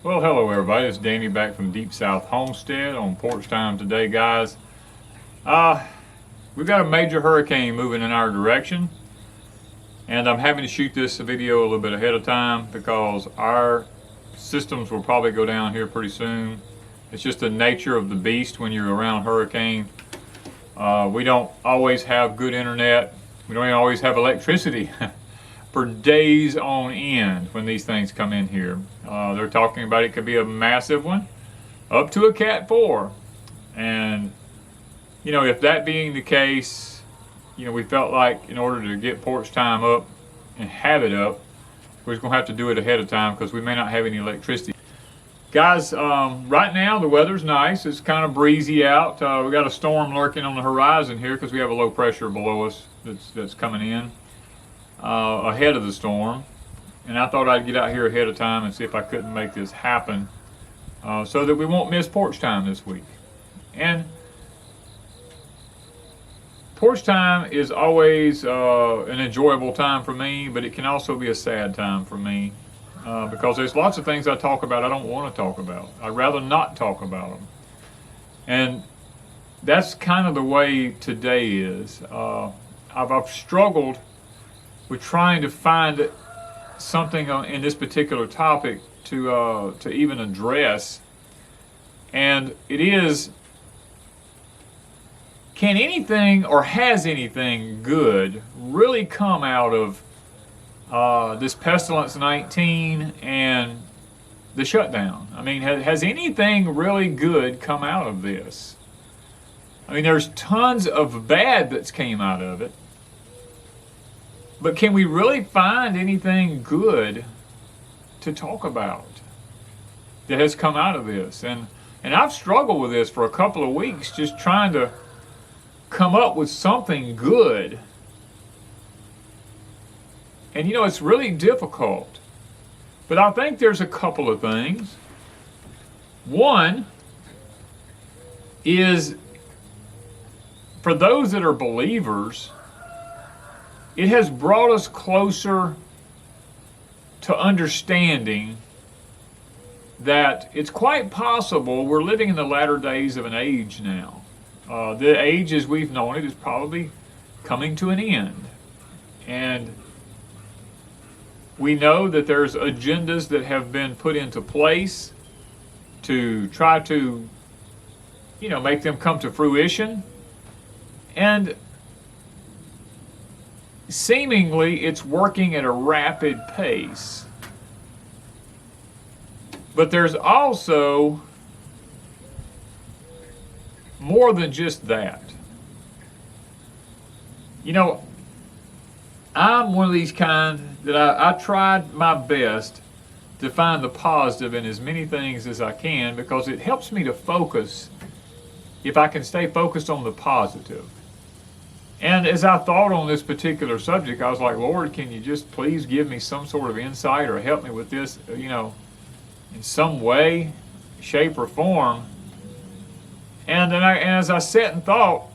Well, hello everybody. It's Danny back from Deep South Homestead on Porch Time today, guys. We've got a major hurricane moving in our direction, and I'm having to shoot this video a little bit ahead of time because our systems will probably go down here pretty soon. It's just the nature of the beast when you're around hurricane. We don't always have good internet. We don't even always have electricity for days on end when these things come in here. They're talking about it could be a massive one, up to a Cat 4. And, you know, if that being the case, you know, we felt like in order to get Porch Time up and have it up, we're going to have to do it ahead of time because we may not have any electricity. Guys, right now the weather's nice. It's kind of breezy out. We got a storm lurking on the horizon here because we have a low pressure below us that's coming in ahead of the storm. And I thought I'd get out here ahead of time and see if I couldn't make this happen so that we won't miss Porch Time this week. And Porch Time is always an enjoyable time for me, but it can also be a sad time for me because there's lots of things I talk about I don't want to talk about. I'd rather not talk about them. And that's kind of the way today is. I've struggled with trying to find something in this particular topic to even address, and it is, can anything or has anything good really come out of this pestilence 19 and the shutdown? I mean, has anything really good come out of this? I mean, there's tons of bad that's came out of it. But can we really find anything good to talk about that has come out of this? And I've struggled with this for a couple of weeks, just trying to come up with something good. And you know, it's really difficult. But I think there's a couple of things. One is, for those that are believers, it has brought us closer to understanding that it's quite possible we're living in the latter days of an age now. The age as we've known it is probably coming to an end. And we know that there's agendas that have been put into place to try to, you know, make them come to fruition. And seemingly it's working at a rapid pace. But there's also more than just that. You know, I'm one of these kind that I tried my best to find the positive in as many things as I can because it helps me to focus, if I can stay focused on the positive. And as I thought on this particular subject, I was like, Lord, can you just please give me some sort of insight or help me with this, you know, in some way, shape, or form. And then as I sat and thought,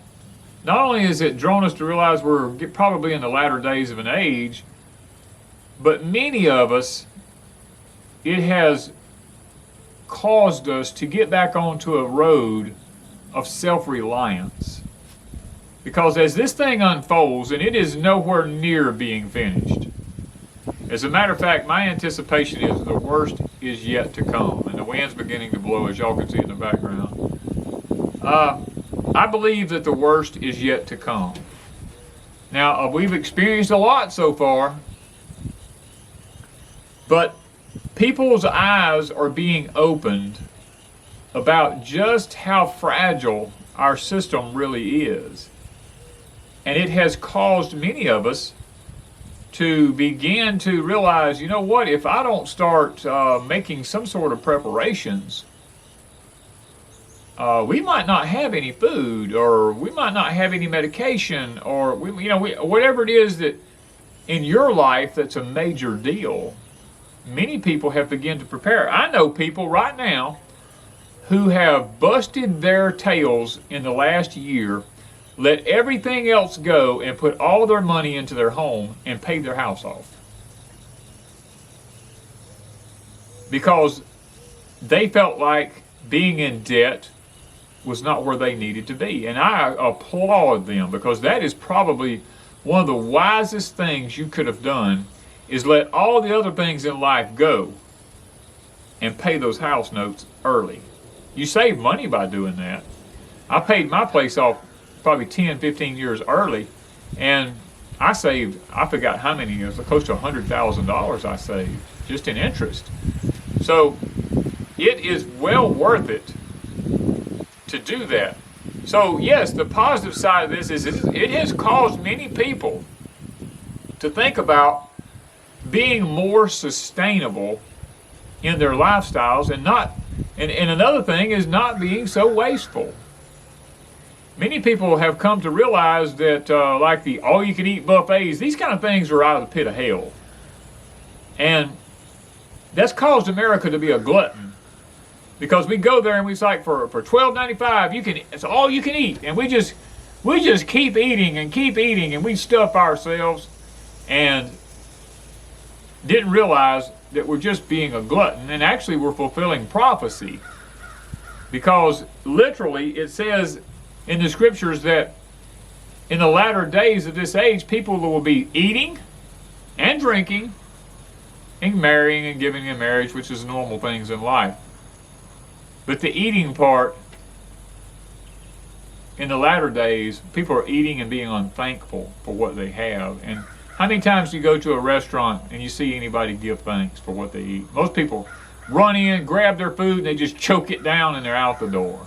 not only has it drawn us to realize we're probably in the latter days of an age, but many of us, it has caused us to get back onto a road of self-reliance. Because as this thing unfolds, and it is nowhere near being finished. As a matter of fact, my anticipation is the worst is yet to come. And the wind's beginning to blow, as y'all can see in the background. I believe that the worst is yet to come. Now, we've experienced a lot so far. But people's eyes are being opened about just how fragile our system really is. And it has caused many of us to begin to realize, you know what, if I don't start making some sort of preparations, we might not have any food, or we might not have any medication, or whatever it is that in your life that's a major deal. Many people have begun to prepare. I know people right now who have busted their tails in the last year, let everything else go, and put all their money into their home and paid their house off. Because they felt like being in debt was not where they needed to be. And I applaud them, because that is probably one of the wisest things you could have done, is let all the other things in life go and pay those house notes early. You save money by doing that. I paid my place off probably 10, 15 years early, and I saved, I forgot how many years, close to $100,000 I saved just in interest. So it is well worth it to do that. So yes, the positive side of this is it has caused many people to think about being more sustainable in their lifestyles, and another thing is not being so wasteful. Many people have come to realize that like the all-you-can-eat buffets, these kind of things are out of the pit of hell. And that's caused America to be a glutton. Because we go there and we like for $12.95, it's all you can eat. And we just keep eating and we stuff ourselves, and didn't realize that we're just being a glutton, and actually we're fulfilling prophecy. Because literally it says in the scriptures that in the latter days of this age, people will be eating and drinking and marrying and giving in marriage, which is normal things in life. But the eating part, in the latter days, people are eating and being unthankful for what they have. And how many times do you go to a restaurant and you see anybody give thanks for what they eat? Most people run in, grab their food, and they just choke it down and they're out the door.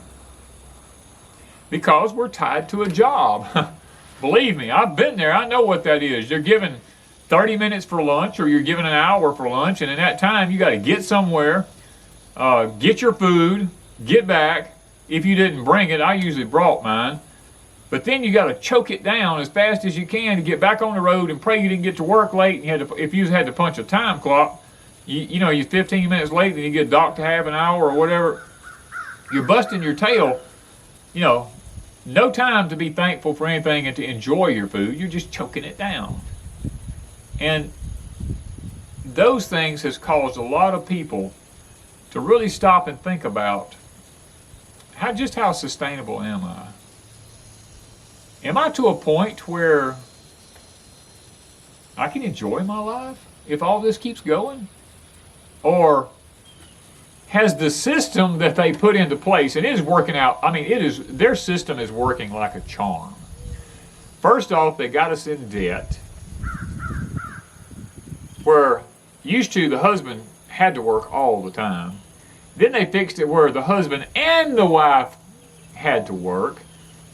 Because we're tied to a job. Believe me, I've been there. I know what that is. You're given 30 minutes for lunch, or you're given an hour for lunch, and in that time you got to get somewhere, get your food, get back. If you didn't bring it, I usually brought mine. But then you got to choke it down as fast as you can to get back on the road and pray you didn't get to work late. And if you had to punch a time clock, you're 15 minutes late, and you get docked to half an hour or whatever. You're busting your tail. No time to be thankful for anything and to enjoy your food. You're just choking it down. And those things has caused a lot of people to really stop and think about how sustainable am I? Am I to a point where I can enjoy my life if all this keeps going? Or has the system that they put into place, and it is working out, their system is working like a charm. First off, they got us in debt, where used to the husband had to work all the time. Then they fixed it where the husband and the wife had to work,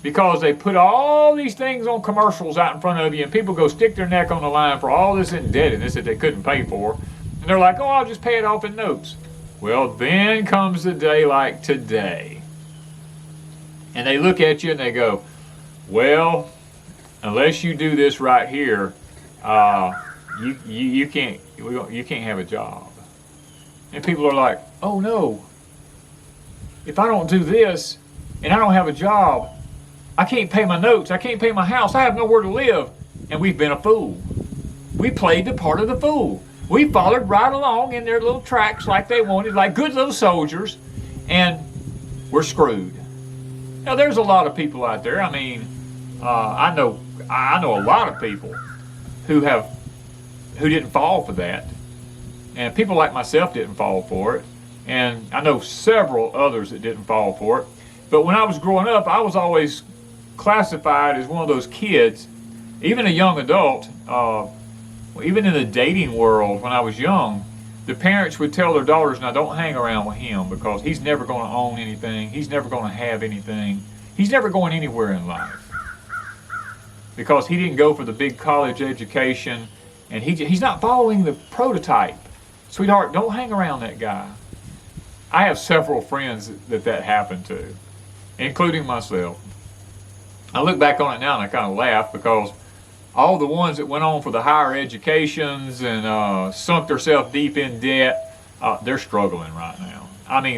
because they put all these things on commercials out in front of you, and people go stick their neck on the line for all this indebtedness that they couldn't pay for. And they're like, oh, I'll just pay it off in notes. Well, then comes the day like today. And they look at you and they go, well, unless you do this right here, you can't have a job. And people are like, oh no, if I don't do this and I don't have a job, I can't pay my notes, I can't pay my house, I have nowhere to live. And we've been a fool. We played the part of the fool. We followed right along in their little tracks like they wanted, like good little soldiers, and we're screwed. Now there's a lot of people out there. I know a lot of people who didn't fall for that. And people like myself didn't fall for it. And I know several others that didn't fall for it. But when I was growing up, I was always classified as one of those kids, even a young adult, even in the dating world when I was young, the parents would tell their daughters, now don't hang around with him because he's never going to own anything, he's never going to have anything, he's never going anywhere in life. Because he didn't go for the big college education, and he's not following the prototype. Sweetheart, don't hang around that guy. I have several friends that happened to, including myself. I look back on it now and I kind of laugh, because all the ones that went on for the higher educations and sunk themselves deep in debt, they're struggling right now.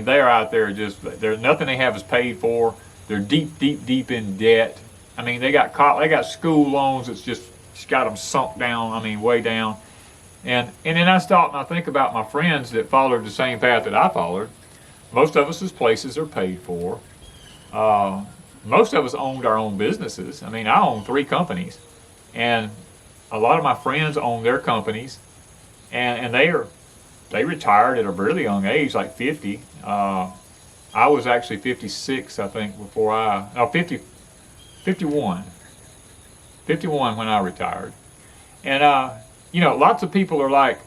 They're out there nothing they have is paid for. They're deep in debt. They got school loans that's just got them sunk down, way down. And then I stop and I think about my friends that followed the same path that I followed. Most of us' places are paid for. Most of us owned our own businesses. I mean, I own 3 companies, and a lot of my friends own their companies, and they retired at a really young age, like 50. I was actually 56, I think, before 51 when I retired. And you know, lots of people are like,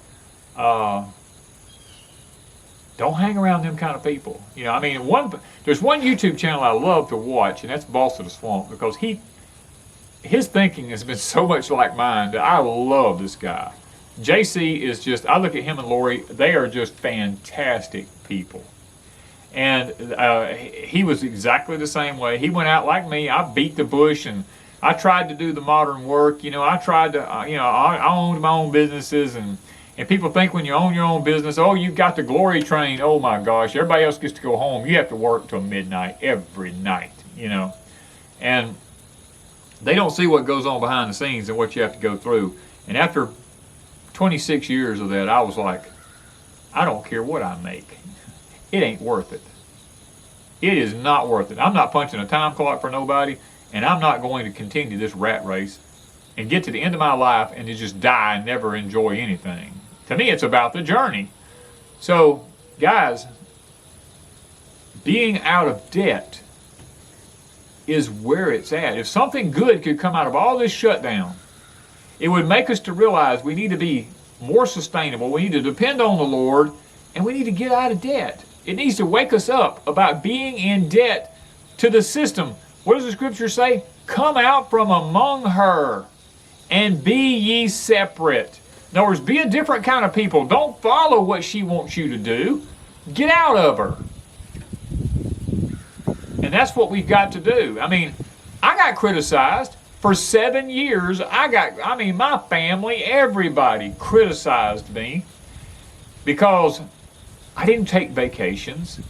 don't hang around them kind of people. You know, I mean, there's one YouTube channel I love to watch, and that's Boss of the Swamp, because his thinking has been so much like mine that I love this guy. JC is just, I look at him and Lori, they are just fantastic people. And he was exactly the same way. He went out like me. I beat the bush, and I tried to do the modern work. You know, I tried to, you know, I owned my own businesses, and people think when you own your own business, oh, you've got the glory train. Oh my gosh, everybody else gets to go home. You have to work till midnight every night, you know. And they don't see what goes on behind the scenes and what you have to go through. And after 26 years of that, I was like, I don't care what I make. It ain't worth it. It is not worth it. I'm not punching a time clock for nobody, and I'm not going to continue this rat race and get to the end of my life and to just die and never enjoy anything. To me, it's about the journey. So, guys, being out of debt is where it's at. If something good could come out of all this shutdown, it would make us to realize we need to be more sustainable. We need to depend on the Lord, and we need to get out of debt. It needs to wake us up about being in debt to the system. What does the scripture say? Come out from among her and be ye separate. In other words, be a different kind of people. Don't follow what she wants you to do. Get out of her. And that's what we've got to do. I mean, I got criticized for 7 years. My family, everybody criticized me because I didn't take vacations.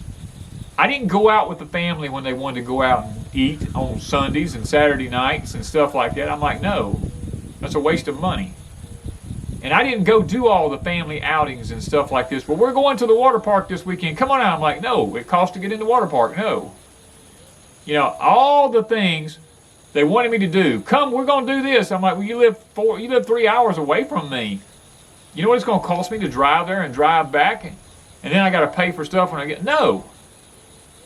I didn't go out with the family when they wanted to go out and eat on Sundays and Saturday nights and stuff like that. I'm like, no, that's a waste of money. And I didn't go do all the family outings and stuff like this. Well, we're going to the water park this weekend. Come on out. I'm like, no, it costs to get in the water park. No. You know, all the things they wanted me to do. Come, we're going to do this. I'm like, well, you live 3 hours away from me. You know what it's going to cost me to drive there and drive back? And then I got to pay for stuff when I get... No.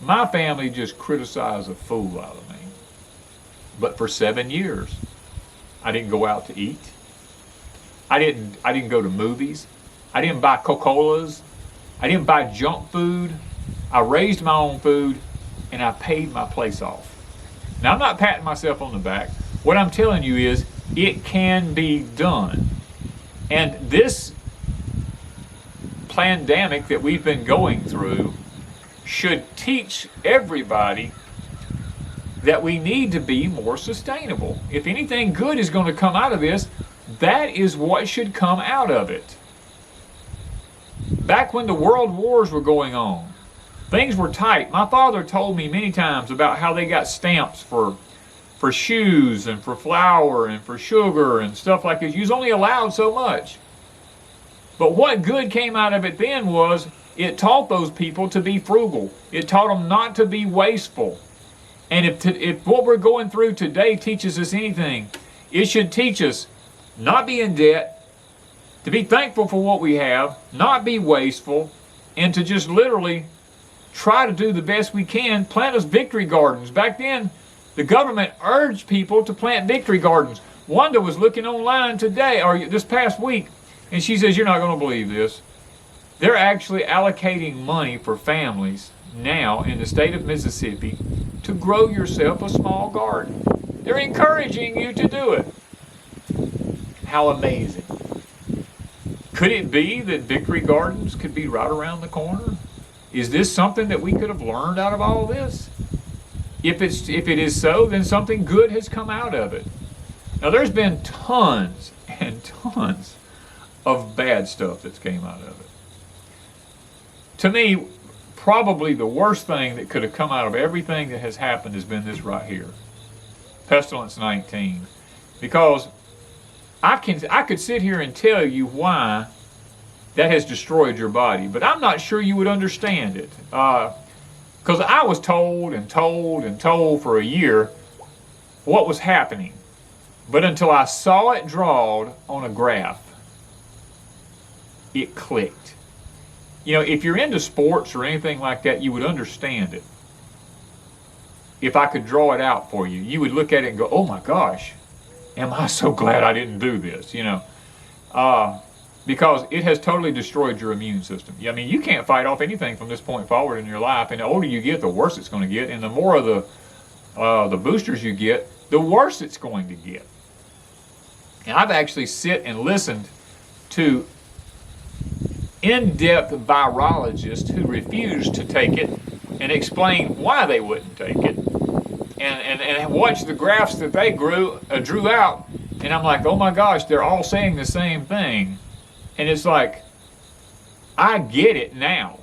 My family just criticized the fool out of me. But for 7 years, I didn't go out to eat. I didn't go to movies. I didn't buy Coca-Colas. I didn't buy junk food. I raised my own food, and I paid my place off. Now, I'm not patting myself on the back. What I'm telling you is it can be done. And this pandemic that we've been going through should teach everybody that we need to be more sustainable. If anything good is going to come out of this, that is what should come out of it. Back when the world wars were going on, things were tight. My father told me many times about how they got stamps for shoes and for flour and for sugar and stuff like this. You was only allowed so much. But what good came out of it then was it taught those people to be frugal. It taught them not to be wasteful. And if what we're going through today teaches us anything, it should teach us not be in debt, to be thankful for what we have, not be wasteful, and to just literally try to do the best we can. Plant us victory gardens. Back then, the government urged people to plant victory gardens. Wanda was looking online today, or this past week, and she says, you're not going to believe this. They're actually allocating money for families now in the state of Mississippi to grow yourself a small garden. They're encouraging you to do it. How amazing. Could it be that victory gardens could be right around the corner? Is this something that we could have learned out of all this? If it is so, then something good has come out of it. Now, there's been tons and tons of bad stuff that's came out of it. To me, probably the worst thing that could have come out of everything that has happened has been this right here. Pestilence 19. Because I could sit here and tell you why that has destroyed your body. But I'm not sure you would understand it. Because I was told and told and told for a year what was happening. But until I saw it drawn on a graph, it clicked. You know, if you're into sports or anything like that, you would understand it. If I could draw it out for you, you would look at it and go, oh my gosh, am I so glad I didn't do this, you know. Because it has totally destroyed your immune system. I mean, you can't fight off anything from this point forward in your life. And the older you get, the worse it's going to get. And the more of the boosters you get, the worse it's going to get. And I've actually sit and listened to in-depth virologists who refused to take it and explain why they wouldn't take it. And watch the graphs that they drew out. And I'm like, oh my gosh, they're all saying the same thing. And it's like, I get it now.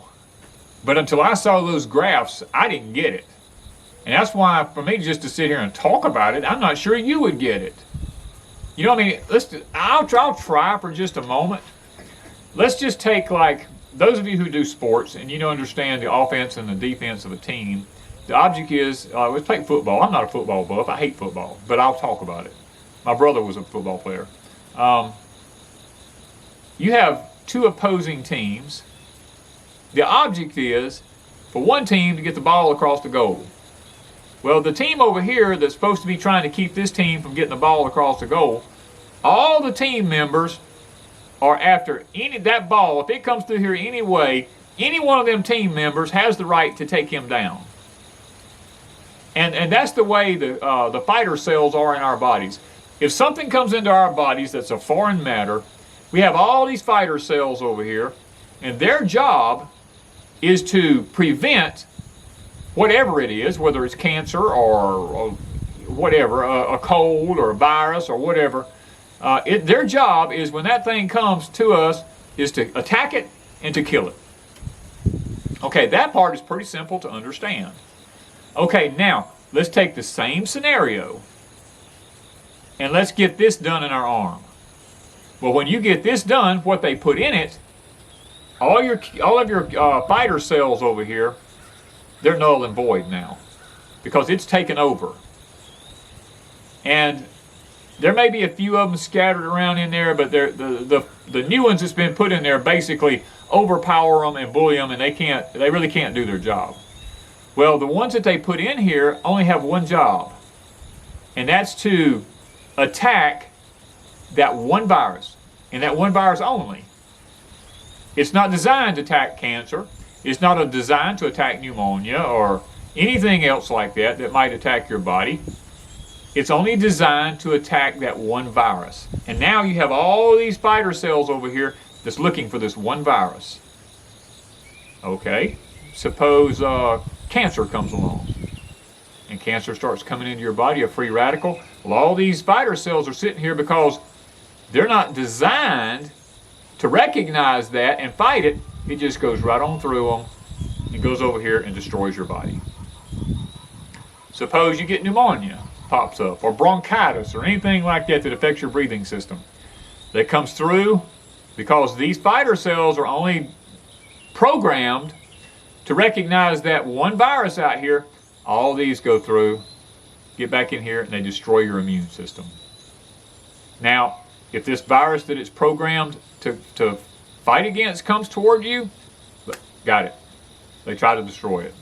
But until I saw those graphs, I didn't get it. And that's why, for me just to sit here and talk about it, I'm not sure you would get it. You know what I mean? I'll try for just a moment. Let's just take, like, those of you who do sports and you know understand the offense and the defense of a team. The object is, let's take football. I'm not a football buff. I hate football, but I'll talk about it. My brother was a football player. You have two opposing teams. The object is for one team to get the ball across the goal. Well, the team over here that's supposed to be trying to keep this team from getting the ball across the goal, all the team members are after that ball. If it comes through here anyway, any one of them team members has the right to take him down. And that's the way the fighter cells are in our bodies. If something comes into our bodies that's a foreign matter, we have all these fighter cells over here, and their job is to prevent whatever it is, whether it's cancer or whatever, a cold or a virus or whatever. Their job is, when that thing comes to us, is to attack it and to kill it. Okay, that part is pretty simple to understand. Okay, now let's take the same scenario and let's get this done in our arm. Well, when you get this done, what they put in it, all of your fighter cells over here, they're null and void now because it's taken over. And there may be a few of them scattered around in there, but the new ones that's been put in there basically overpower them and bully them, and they really can't do their job. Well, the ones that they put in here only have one job, and that's to attack that one virus, and that one virus only. It's not designed to attack cancer. It's not designed to attack pneumonia or anything else like that might attack your body. It's only designed to attack that one virus. And now you have all these fighter cells over here that's looking for this one virus. Okay, suppose cancer comes along and cancer starts coming into your body, a free radical. Well, all these fighter cells are sitting here because they're not designed to recognize that and fight it. It just goes right on through them and goes over here and destroys your body. Suppose you get pneumonia pops up, or bronchitis, or anything like that that affects your breathing system. That comes through because these fighter cells are only programmed to recognize that one virus out here. All these go through, get back in here, and they destroy your immune system. Now, if this virus that it's programmed to fight against comes toward you, got it. They try to destroy it.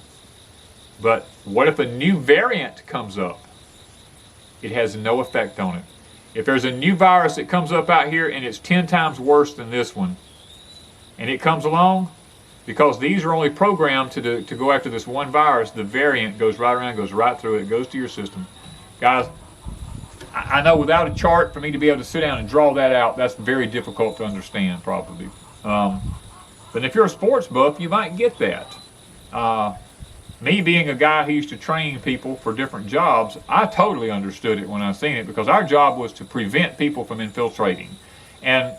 But what if a new variant comes up? It has no effect on it. If there's a new virus that comes up out here and it's 10 times worse than this one, and it comes along, because these are only programmed to go after this one virus, the variant goes right around, goes right through it, goes to your system. Guys, I know without a chart, for me to be able to sit down and draw that out, that's very difficult to understand probably. But if you're a sports buff, you might get that. Me being a guy who used to train people for different jobs, I totally understood it when I seen it, because our job was to prevent people from infiltrating and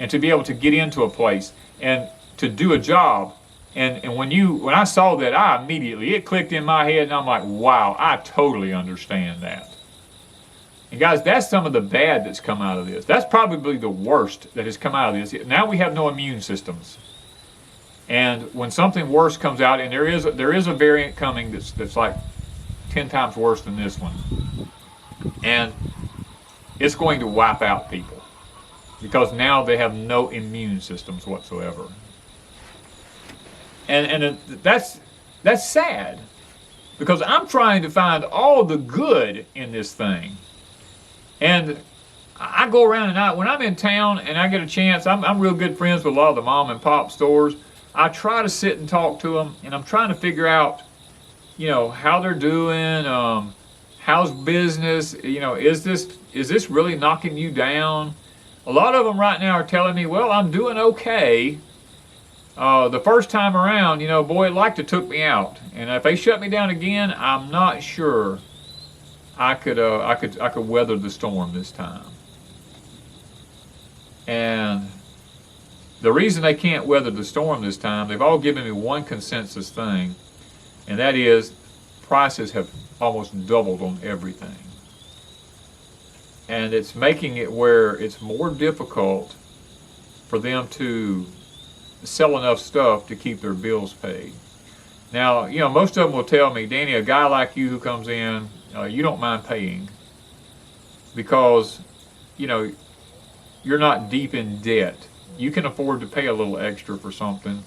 to be able to get into a place and to do a job. And when I saw that, it clicked in my head, and I'm like, wow, I totally understand that. And guys, that's some of the bad that's come out of this. That's probably the worst that has come out of this. Now we have no immune systems. And when something worse comes out, and there is a variant coming that's like 10 times worse than this one. And it's going to wipe out people because now they have no immune systems whatsoever. And that's sad, because I'm trying to find all the good in this thing. And I go around and when I'm in town and I get a chance, I'm real good friends with a lot of the mom and pop stores. I try to sit and talk to them, and I'm trying to figure out, how they're doing, how's business, is this really knocking you down? A lot of them right now are telling me, well, I'm doing okay. The first time around, boy, it like to took me out. And if they shut me down again, I'm not sure I could weather the storm this time. And the reason they can't weather the storm this time, they've all given me one consensus thing, and that is prices have almost doubled on everything. And it's making it where it's more difficult for them to sell enough stuff to keep their bills paid. Now, most of them will tell me, Danny, a guy like you who comes in, you don't mind paying because, you're not deep in debt. You can afford to pay a little extra for something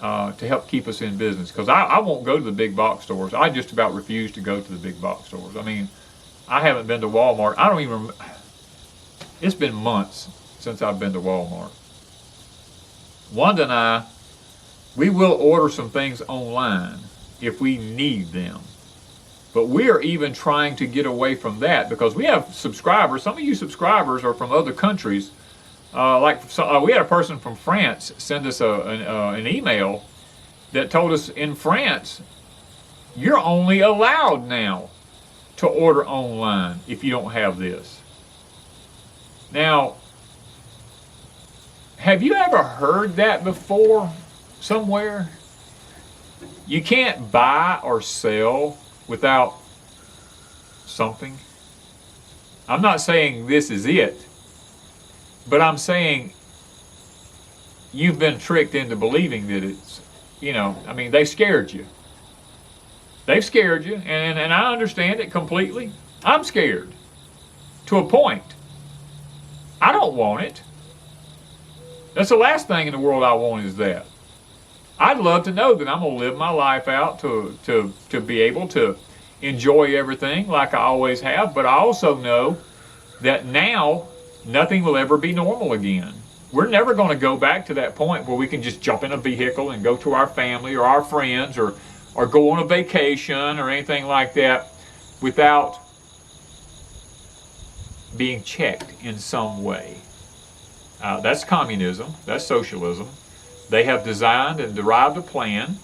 to help keep us in business. Because I won't go to the big box stores. I just about refuse to go to the big box stores. I mean, I haven't been to Walmart. I don't even, it's been months since I've been to Walmart. Wanda and I, we will order some things online if we need them. But we are even trying to get away from that because we have subscribers. Some of you subscribers are from other countries. We had a person from France send us an email that told us in France, you're only allowed now to order online if you don't have this. Now, have you ever heard that before somewhere? You can't buy or sell without something. I'm not saying this is it, but I'm saying you've been tricked into believing that it's, they scared you. They've scared you, and I understand it completely. I'm scared to a point. I don't want it. That's the last thing in the world I want is that. I'd love to know that I'm going to live my life out to be able to enjoy everything like I always have, but I also know that now nothing will ever be normal again. We're never going to go back to that point where we can just jump in a vehicle and go to our family or our friends or go on a vacation or anything like that without being checked in some way. That's communism. That's socialism. They have designed and derived a plan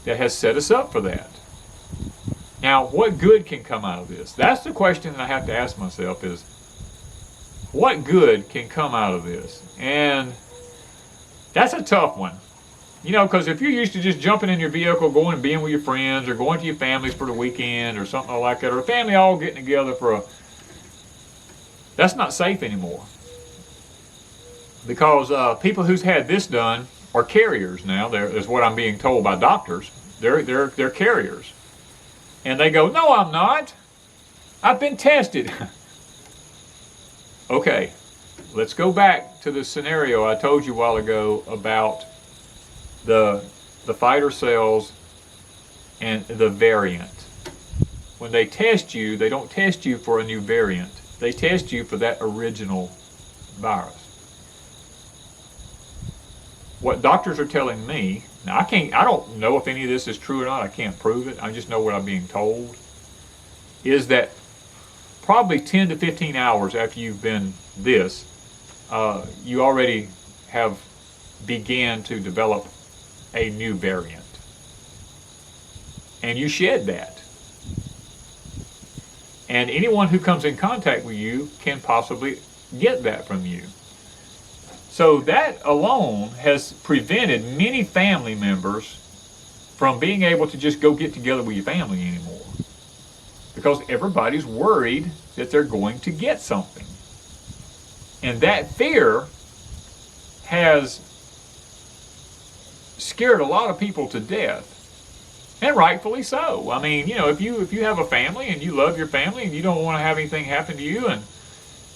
that has set us up for that. Now, what good can come out of this? That's the question that I have to ask myself is, what good can come out of this? And that's a tough one. Because if you're used to just jumping in your vehicle, going and being with your friends, or going to your families for the weekend, or something like that, or a family all getting together that's not safe anymore. Because people who's had this done are carriers now. Is what I'm being told by doctors. They're carriers. And they go, no, I'm not. I've been tested. Okay, let's go back to the scenario I told you a while ago about the fighter cells and the variant. When they test you, they don't test you for a new variant. They test you for that original virus. What doctors are telling me, now I don't know if any of this is true or not, I can't prove it, I just know what I'm being told, is that probably 10 to 15 hours after you've been this, you already have began to develop a new variant. And you shed that. And anyone who comes in contact with you can possibly get that from you. So that alone has prevented many family members from being able to just go get together with your family anymore. because everybody's worried that they're going to get something. And that fear has scared a lot of people to death. And rightfully so. I mean, you know, if you have a family and you love your family and you don't want to have anything happen to you, and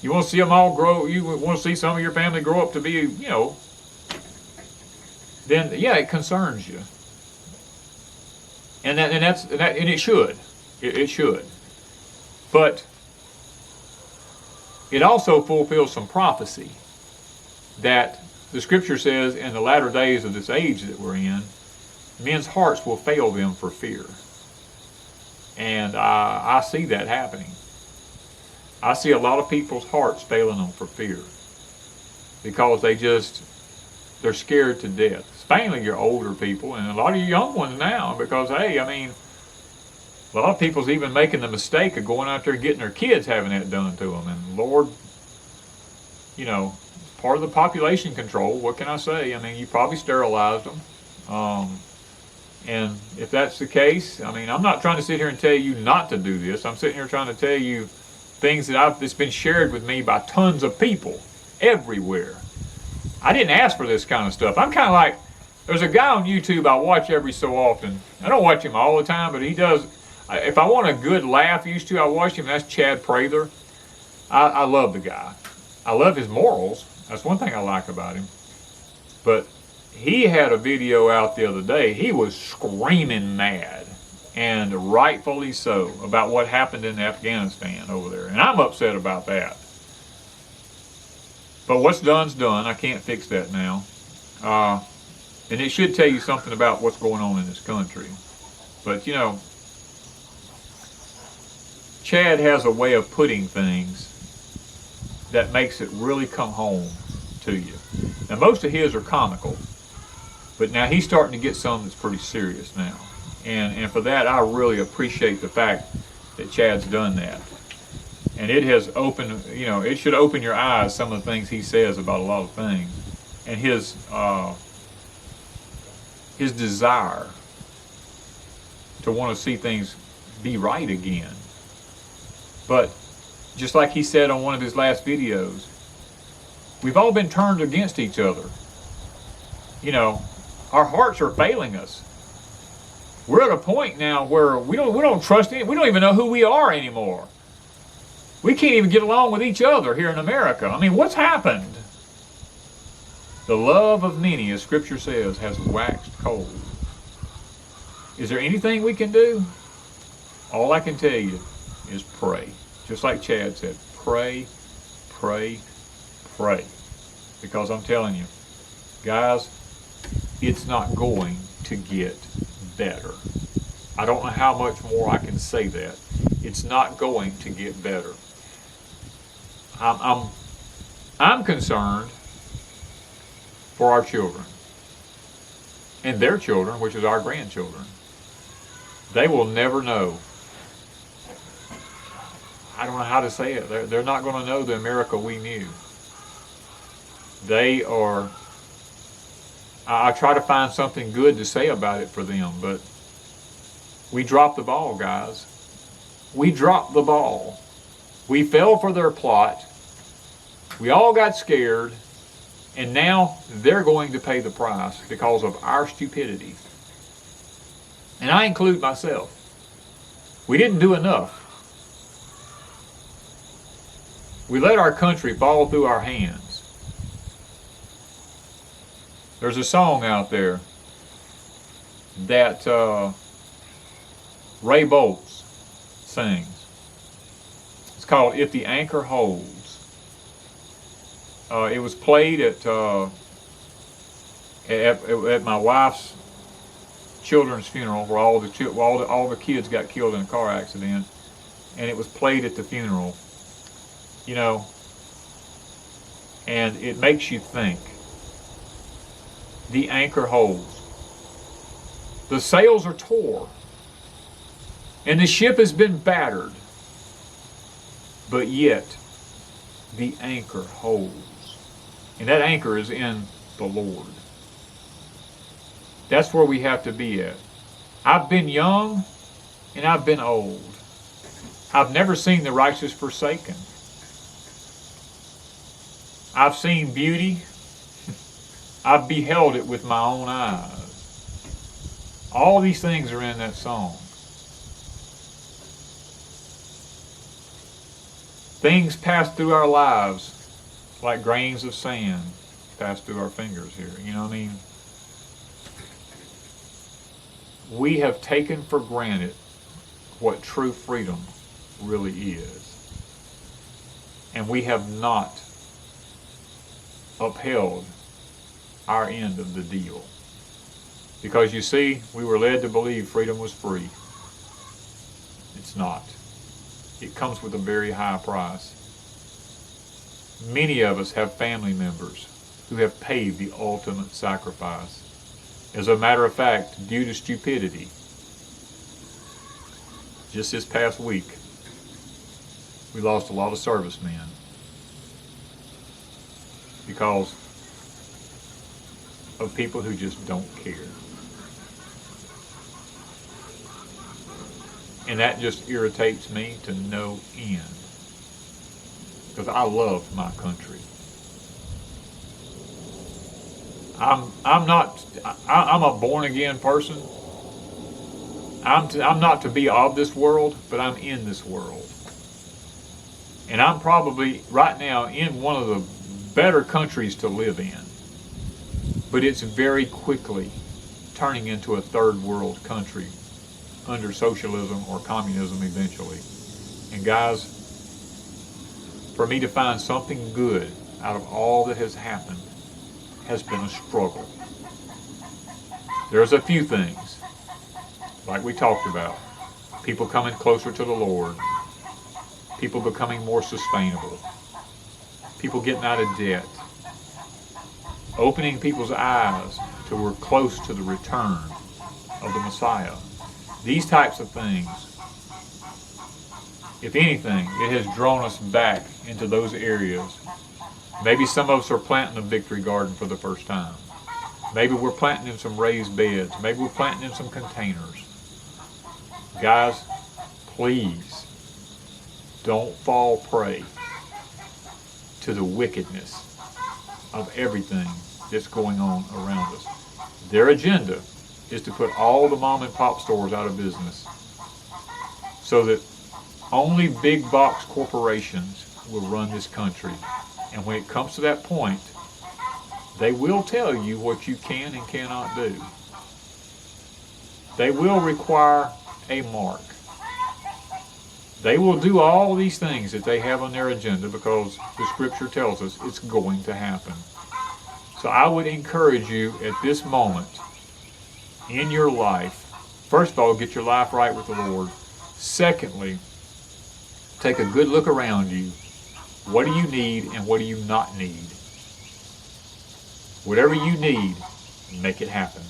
you want to see them all grow, you want to see some of your family grow up to be, you know, then yeah, it concerns you. And it should. It should. But it also fulfills some prophecy that the scripture says in the latter days of this age that we're in, men's hearts will fail them for fear. And I see that happening. I see a lot of people's hearts failing them for fear because they're scared to death. Especially your older people and a lot of you young ones now, because hey, I mean, a lot of people's even making the mistake of going out there and getting their kids having that done to them. And Lord, you know, part of the population control, what can I say? I mean, you probably sterilized them. And if that's the case, I mean, I'm not trying to sit here and tell you not to do this. I'm sitting here trying to tell you things that's been shared with me by tons of people everywhere. I didn't ask for this kind of stuff. I'm kind of like, there's a guy on YouTube I watch every so often. I don't watch him all the time, but he does. If I want a good laugh used to, I watch him. That's Chad Prather. I love the guy. I love his morals. That's one thing I like about him. But he had a video out the other day. He was screaming mad, and rightfully so, about what happened in Afghanistan over there. And I'm upset about that. But what's done's done. I can't fix that now. And it should tell you something about what's going on in this country. But, you know, Chad has a way of putting things that makes it really come home to you. Now, most of his are comical, but now he's starting to get some that's pretty serious now. And for that, I really appreciate the fact that Chad's done that. And it has opened, you know, it should open your eyes, some of the things he says about a lot of things. And his desire to want to see things be right again. But just like he said on one of his last videos, we've all been turned against each other. You know, our hearts are failing us. We're at a point now where we don't trust any, we don't even know who we are anymore. We can't even get along with each other here in America. I mean, what's happened? The love of many, as Scripture says, has waxed cold. Is there anything we can do? All I can tell you is pray. Just like Chad said, pray, pray, pray. Because I'm telling you, guys, it's not going to get better. I don't know how much more I can say that. It's not going to get better. I'm concerned for our children and their children, which is our grandchildren. They will never know. I don't know how to say it. They're not going to know the America we knew. They are. I try to find something good to say about it for them, but we dropped the ball, guys. We dropped the ball. We fell for their plot. We all got scared, and now they're going to pay the price because of our stupidity. And I include myself. We didn't do enough. We let our country fall through our hands. There's a song out there that Ray Boltz sings. It's called "If the Anchor Holds." It was played at my wife's children's funeral, where all the kids got killed in a car accident, and it was played at the funeral. You know, and it makes you think. The anchor holds. The sails are tore, and the ship has been battered, but yet the anchor holds. And that anchor is in the Lord. That's where we have to be at. I've been young and I've been old. I've never seen the righteous forsaken. I've seen beauty. I've beheld it with my own eyes. All these things are in that song. Things pass through our lives like grains of sand pass through our fingers here. You know what I mean? We have taken for granted what true freedom really is. And we have not upheld our end of the deal. Because you see, we were led to believe freedom was free. It's not. It comes with a very high price. Many of us have family members who have paid the ultimate sacrifice. As a matter of fact, due to stupidity, just this past week, we lost a lot of servicemen because of people who just don't care. And that just irritates me to no end. Because I love my country. I'm a born again person. I'm not to be of this world, but I'm in this world. And I'm probably right now in one of the better countries to live in. But it's very quickly turning into a third world country under socialism or communism eventually. And guys, for me to find something good out of all that has happened has been a struggle. There's a few things, like we talked about, people coming closer to the Lord, people becoming more sustainable, people getting out of debt, opening people's eyes to we're close to the return of the Messiah. These types of things, if anything, it has drawn us back into those areas. Maybe some of us are planting a victory garden for the first time. Maybe we're planting in some raised beds. Maybe we're planting in some containers. Guys, please don't fall prey to the wickedness of everything that's going on around us. Their agenda is to put all the mom and pop stores out of business so that only big box corporations will run this country. And when it comes to that point, they will tell you what you can and cannot do. They will require a mark. They will do all these things that they have on their agenda because the scripture tells us it's going to happen. So I would encourage you at this moment in your life, first of all, get your life right with the Lord. Secondly, take a good look around you. What do you need and what do you not need? Whatever you need, make it happen.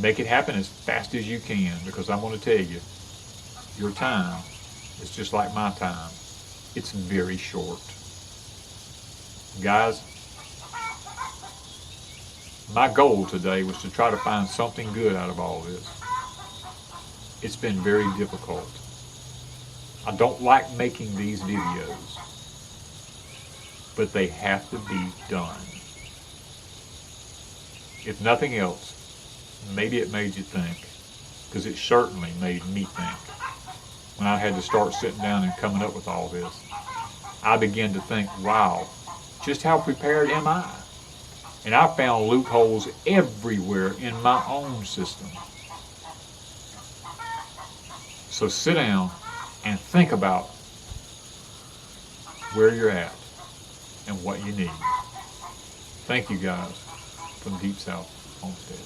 Make it happen as fast as you can, because I'm going to tell you, your time is just like my time. It's very short. Guys, my goal today was to try to find something good out of all this. It's been very difficult. I don't like making these videos, but they have to be done. If nothing else, maybe it made you think, because it certainly made me think. When I had to start sitting down and coming up with all this, I began to think, wow, just how prepared am I? And I found loopholes everywhere in my own system. So sit down and think about where you're at and what you need. Thank you guys from Deep South Homestead.